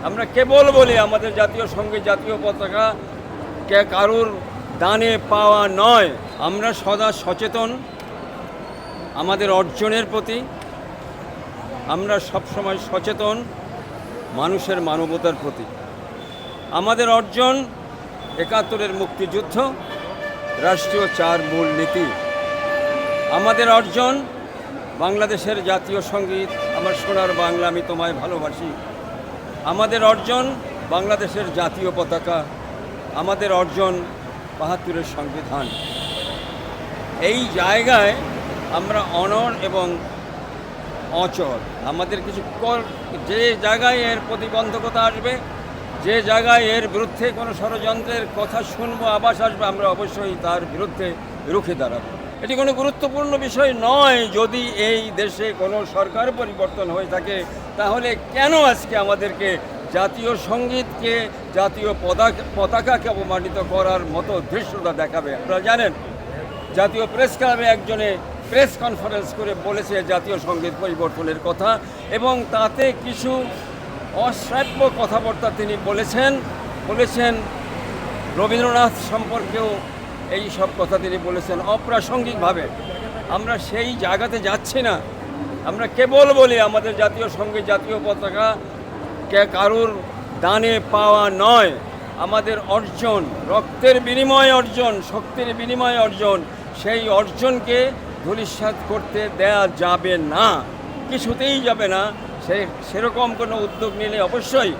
আমরা কেবল বলি আমাদের জাতীয় সঙ্গীত জাতীয় পতাকা কারুর দানে পাওয়া নয়। আমরা সদা সচেতন আমাদের অর্জনের প্রতি। আমরা সবসময় সচেতন মানুষের মানবতার প্রতি। আমাদের অর্জন ৭১-এর মুক্তিযুদ্ধ, রাষ্ট্রীয় ৪ মূলনীতি। আমাদের অর্জন বাংলাদেশের জাতীয় সঙ্গীত আমার সোনার বাংলা আমি তোমায় ভালোবাসি। আমাদের অর্জন বাংলাদেশের জাতীয় পতাকা। আমাদের অর্জন ৭২-এর সংবিধান। এই জায়গায় আমরা অনড় এবং অচল। আমাদের কিছু যে জায়গায় এর প্রতিবন্ধকতা আসবে, যে জায়গায় এর বিরুদ্ধে কোনো ষড়যন্ত্রের কথা শুনবো, আভাস আসবে, আমরা অবশ্যই তার বিরুদ্ধে রুখে দাঁড়াবো। এটি কোনো গুরুত্বপূর্ণ বিষয় নয়। যদি এই দেশে কোনো সরকার পরিবর্তন হয়ে থাকে, তাহলে কেন আজকে আমাদেরকে জাতীয় সঙ্গীতকে, জাতীয় পতাকাকে অপমানিত করার মতো দৃশ্যটা দেখাবে? আপনারা জানেন, জাতীয় প্রেস ক্লাবে একজনে প্রেস কনফারেন্স করে বলেছে জাতীয় সঙ্গীত পরিবর্তনের কথা, এবং তাতে কিছু অশ্রাব্য কথাবার্তা তিনি বলেছেন রবীন্দ্রনাথ সম্পর্কেও এই সব কথা তিনি বলেছেন অপ্রাসঙ্গিকভাবে। আমরা সেই জায়গাতে যাচ্ছি না। আমরা কেবল বলি আমাদের জাতীয় সঙ্গীত জাতীয় পতাকা কারুর দানে পাওয়া নয়। আমাদের অর্জন রক্তের বিনিময়ে অর্জন, শক্তির বিনিময়ে অর্জন। সেই অর্জনকে ধূলিসাৎ করতে দেয়া যাবে না, কিছুতেই যাবে না। সেরকম কোনো উদ্যোগ নিলে অবশ্যই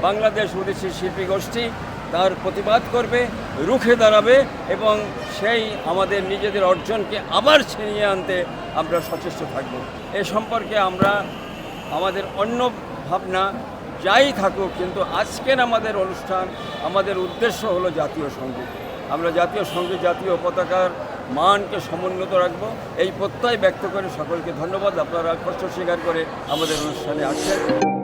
বাংলাদেশ ওড়িশি শিল্পী গোষ্ঠী তার প্রতিবাদ করবে, রুখে দাঁড়াবে, এবং সেই আমাদের নিজেদের অর্জনকে আবার ছিনিয়ে আনতে আমরা সচেষ্ট থাকব। এ সম্পর্কে আমরা আমাদের অন্য ভাবনা যাই থাকুক, কিন্তু আজকের আমাদের অনুষ্ঠান, আমাদের উদ্দেশ্য হলো জাতীয় সঙ্গীত। আমরা জাতীয় সঙ্গীত জাতীয় পতাকার মানকে সমুন্নত রাখব, এই প্রত্যয় ব্যক্ত করে সকলকে ধন্যবাদ। আপনারা কষ্ট স্বীকার করে আমাদের অনুষ্ঠানে আসছেন।